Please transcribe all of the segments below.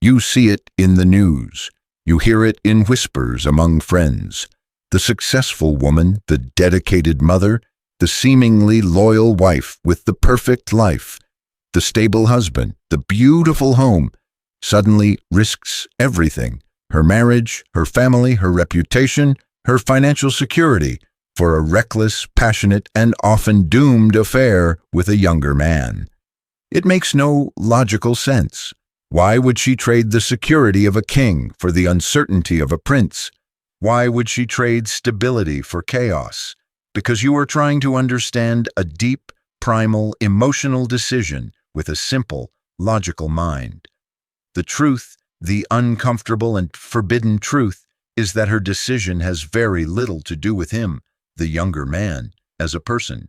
You see it in the news. You hear it in whispers among friends. The successful woman, the dedicated mother, the seemingly loyal wife with the perfect life, the stable husband, the beautiful home, suddenly risks everything: her marriage, her family, her reputation, her financial security, for a reckless, passionate, and often doomed affair with a younger man. It makes no logical sense. Why would she trade the security of a king for the uncertainty of a prince? Why would she trade stability for chaos? Because you are trying to understand a deep, primal, emotional decision with a simple, logical mind. The truth, the uncomfortable and forbidden truth, is that her decision has very little to do with him, the younger man, as a person.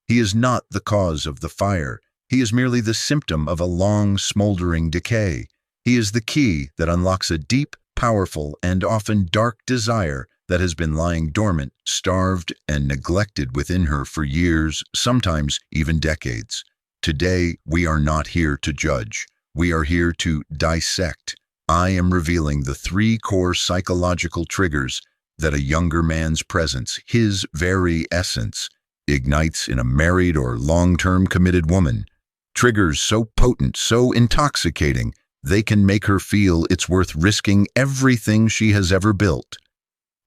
He is not the cause of the fire. He is merely the symptom of a long, smoldering decay. He is the key that unlocks a deep, powerful, and often dark desire that has been lying dormant, starved, and neglected within her for years, sometimes even decades. Today, we are not here to judge. We are here to dissect. I am revealing the 3 core psychological triggers that a younger man's presence, his very essence, ignites in a married or long-term committed woman. Triggers so potent, so intoxicating, they can make her feel it's worth risking everything she has ever built.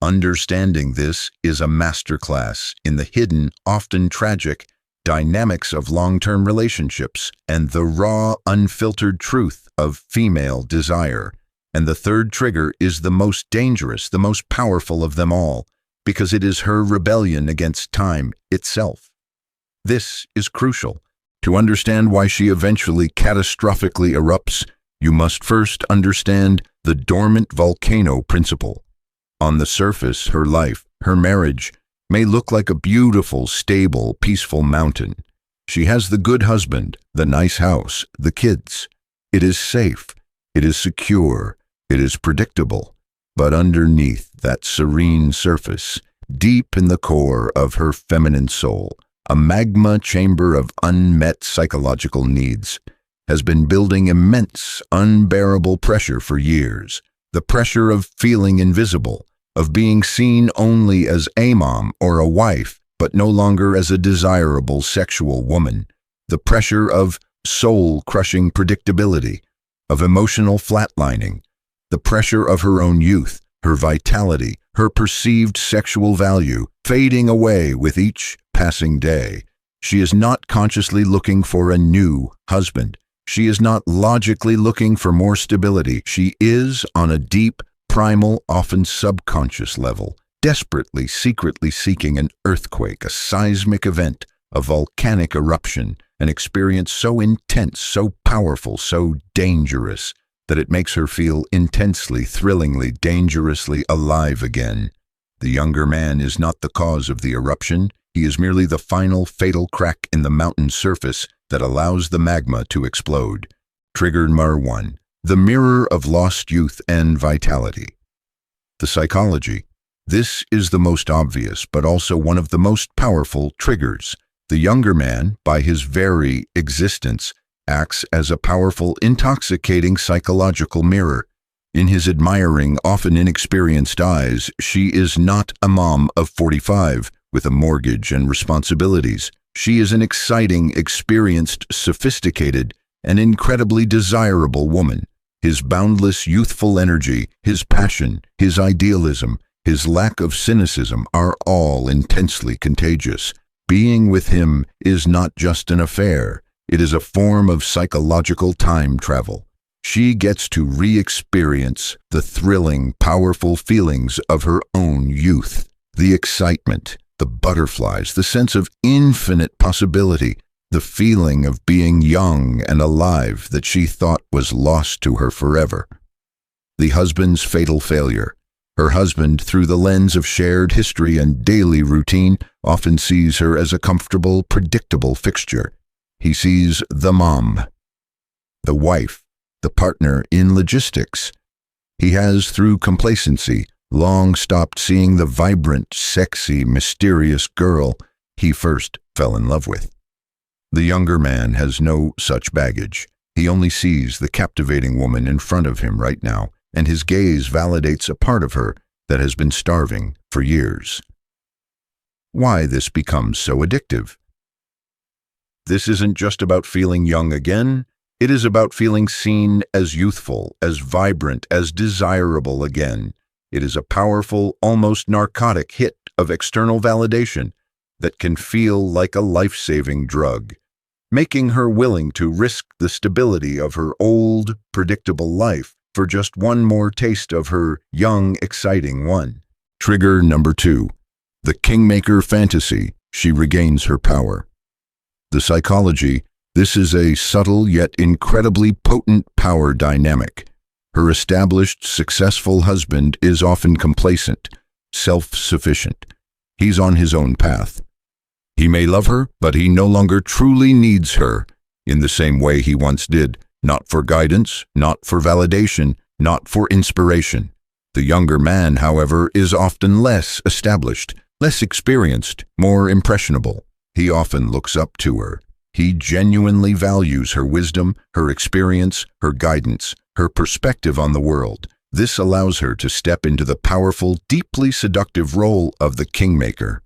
Understanding this is a masterclass in the hidden, often tragic, dynamics of long-term relationships and the raw, unfiltered truth of female desire. And the 3rd trigger is the most dangerous, the most powerful of them all, because it is her rebellion against time itself. This is crucial. To understand why she eventually catastrophically erupts, you must first understand the dormant volcano principle. On the surface, her life, her marriage, may look like a beautiful, stable, peaceful mountain. She has the good husband, the nice house, the kids. It is safe, it is secure, it is predictable. But underneath that serene surface, deep in the core of her feminine soul, a magma chamber of unmet psychological needs, has been building immense, unbearable pressure for years. The pressure of feeling invisible, of being seen only as a mom or a wife, but no longer as a desirable sexual woman. The pressure of soul-crushing predictability, of emotional flatlining. The pressure of her own youth, her vitality, her perceived sexual value, fading away with each passing day. She is not consciously looking for a new husband. She is not logically looking for more stability. She is, on a deep, primal, often subconscious level, desperately, secretly seeking an earthquake, a seismic event, a volcanic eruption, an experience so intense, so powerful, so dangerous, that it makes her feel intensely, thrillingly, dangerously alive again. The younger man is not the cause of the eruption. He is merely the final fatal crack in the mountain surface that allows the magma to explode. Trigger number 1. The mirror of lost youth and vitality. The psychology. This is the most obvious, but also one of the most powerful triggers. The younger man, by his very existence, acts as a powerful, intoxicating psychological mirror. In his admiring, often inexperienced eyes, she is not a mom of 45 with a mortgage and responsibilities. She is an exciting, experienced, sophisticated, and incredibly desirable woman. His boundless youthful energy, his passion, his idealism, his lack of cynicism are all intensely contagious. Being with him is not just an affair. It is a form of psychological time travel. She gets to re-experience the thrilling, powerful feelings of her own youth. The excitement, the butterflies, the sense of infinite possibility, the feeling of being young and alive that she thought was lost to her forever. The husband's fatal failure. Her husband, through the lens of shared history and daily routine, often sees her as a comfortable, predictable fixture. He sees the mom, the wife, the partner in logistics. He has, through complacency, long stopped seeing the vibrant, sexy, mysterious girl he first fell in love with. The younger man has no such baggage. He only sees the captivating woman in front of him right now, and his gaze validates a part of her that has been starving for years. Why this becomes so addictive? This isn't just about feeling young again. It is about feeling seen as youthful, as vibrant, as desirable again. It is a powerful, almost narcotic hit of external validation that can feel like a life-saving drug, making her willing to risk the stability of her old, predictable life for just one more taste of her young, exciting one. Trigger number 2. The Kingmaker fantasy. She regains her power. The psychology. This is a subtle yet incredibly potent power dynamic. Her established, successful husband is often complacent, self-sufficient. He's on his own path. He may love her, but he no longer truly needs her in the same way he once did. Not for guidance, not for validation, not for inspiration. The younger man, however, is often less established, less experienced, more impressionable. He often looks up to her. He genuinely values her wisdom, her experience, her guidance, her perspective on the world. This allows her to step into the powerful, deeply seductive role of the Kingmaker.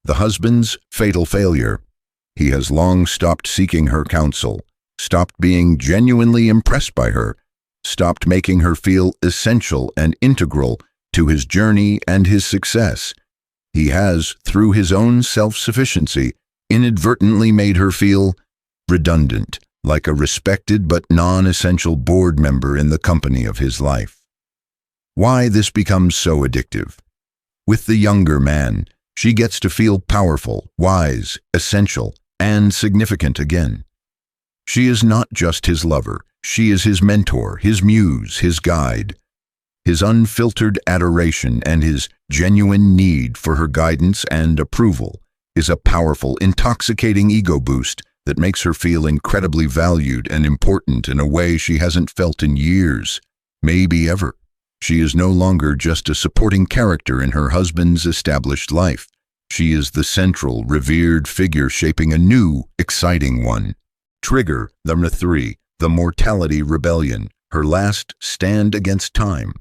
The husband's fatal failure. He has long stopped seeking her counsel, stopped being genuinely impressed by her, stopped making her feel essential and integral to his journey and his success. He has, through his own self-sufficiency, inadvertently made her feel redundant, like a respected but non-essential board member in the company of his life. Why this becomes so addictive? With the younger man, she gets to feel powerful, wise, essential, and significant again. She is not just his lover. She is his mentor, his muse, his guide. His unfiltered adoration and his genuine need for her guidance and approval is a powerful, intoxicating ego boost that makes her feel incredibly valued and important in a way she hasn't felt in years, maybe ever. She is no longer just a supporting character in her husband's established life. She is the central, revered figure shaping a new, exciting one. Trigger number 3. The Mortality rebellion. Her last stand against time.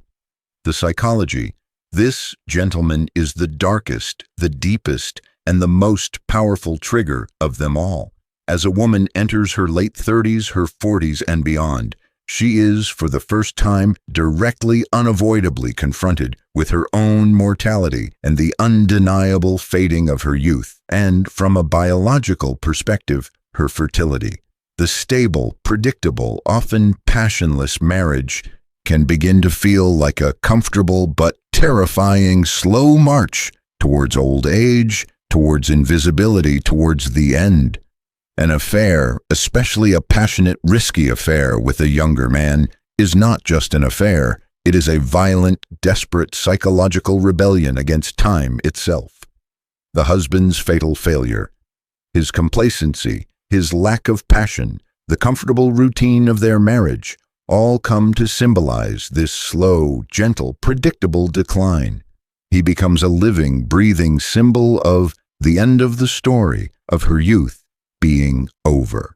The psychology. This, gentleman, is the darkest, the deepest, and the most powerful trigger of them all. As a woman enters her late 30s, her 40s, and beyond, she is, for the first time, directly, unavoidably confronted with her own mortality and the undeniable fading of her youth, and, from a biological perspective, her fertility. The stable, predictable, often passionless marriage can begin to feel like a comfortable but terrifying slow march towards old age, towards invisibility, towards the end. An affair, especially a passionate, risky affair with a younger man, is not just an affair. It is a violent, desperate psychological rebellion against time itself. The husband's fatal failure. His complacency, his lack of passion, the comfortable routine of their marriage, all come to symbolize this slow, gentle, predictable decline. He becomes a living, breathing symbol of the end of the story of her youth being over.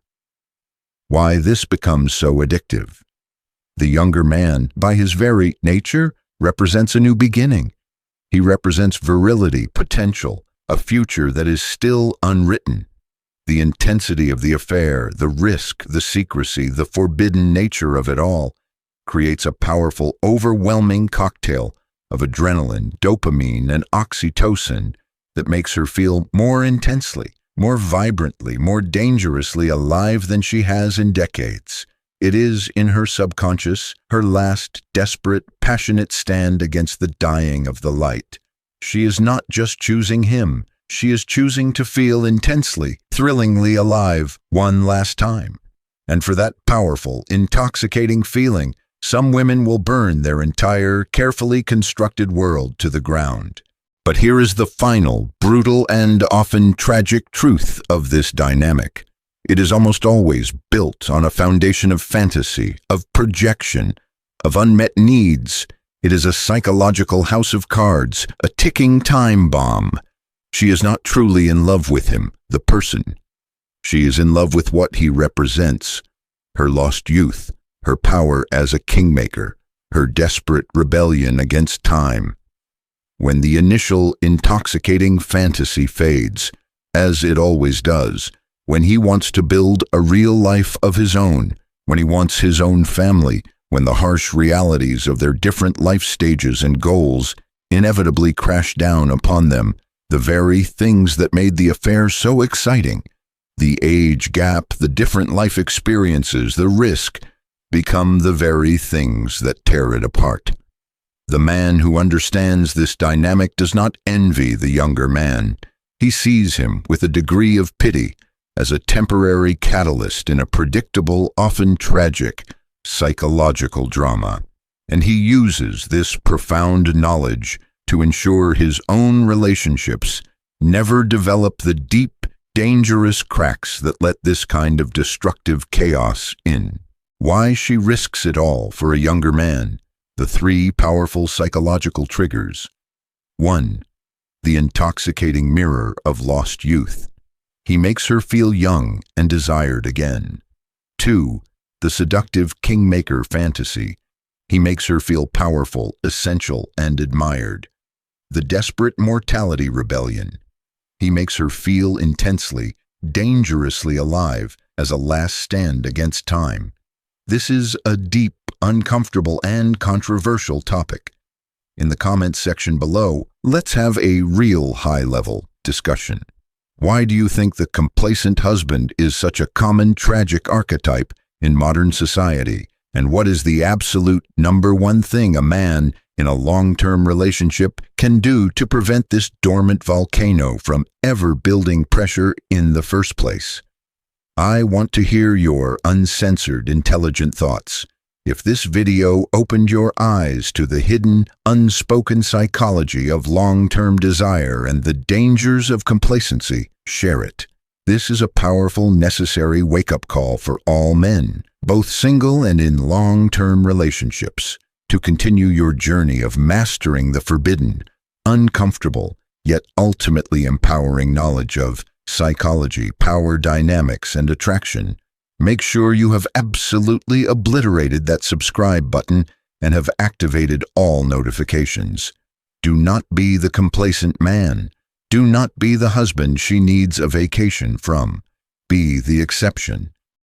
Why this becomes so addictive? The younger man, by his very nature, represents a new beginning. He represents virility, potential, a future that is still unwritten. The intensity of the affair, the risk, the secrecy, the forbidden nature of it all creates a powerful, overwhelming cocktail of adrenaline, dopamine, and oxytocin that makes her feel more intensely, more vibrantly, more dangerously alive than she has in decades. It is, in her subconscious, her last, desperate, passionate stand against the dying of the light. She is not just choosing him. She is choosing to feel intensely, thrillingly alive one last time. And for that powerful, intoxicating feeling, some women will burn their entire, carefully constructed world to the ground. But here is the final, brutal, and often tragic truth of this dynamic. It is almost always built on a foundation of fantasy, of projection, of unmet needs. It is a psychological house of cards, a ticking time bomb. She is not truly in love with him, the person. She is in love with what he represents: her lost youth, her power as a kingmaker, her desperate rebellion against time. When the initial intoxicating fantasy fades, as it always does, when he wants to build a real life of his own, when he wants his own family, when the harsh realities of their different life stages and goals inevitably crash down upon them, the very things that made the affair so exciting, the age gap, the different life experiences, the risk, become the very things that tear it apart. The man who understands this dynamic does not envy the younger man. He sees him with a degree of pity as a temporary catalyst in a predictable, often tragic, psychological drama, and he uses this profound knowledge to ensure his own relationships never develop the deep, dangerous cracks that let this kind of destructive chaos in. Why she risks it all for a younger man. The 3 powerful psychological triggers. 1. The intoxicating mirror of lost youth. He makes her feel young and desired again. 2. The seductive Kingmaker fantasy. He makes her feel powerful, essential, and admired. The desperate Mortality rebellion. He makes her feel intensely, dangerously alive as a last stand against time. This is a deep, uncomfortable, and controversial topic. In the comments section below, let's have a real high-level discussion. Why do you think the complacent husband is such a common tragic archetype in modern society? And what is the absolute #1 thing a man in a long-term relationship can do to prevent this dormant volcano from ever building pressure in the first place? I want to hear your uncensored, intelligent thoughts. If this video opened your eyes to the hidden, unspoken psychology of long-term desire and the dangers of complacency, share it. This is a powerful, necessary wake-up call for all men, both single and in long-term relationships, to continue your journey of mastering the forbidden, uncomfortable, yet ultimately empowering knowledge of psychology, power dynamics, and attraction. Make sure you have absolutely obliterated that subscribe button and have activated all notifications. Do not be the complacent man. Do not be the husband she needs a vacation from. Be the exception.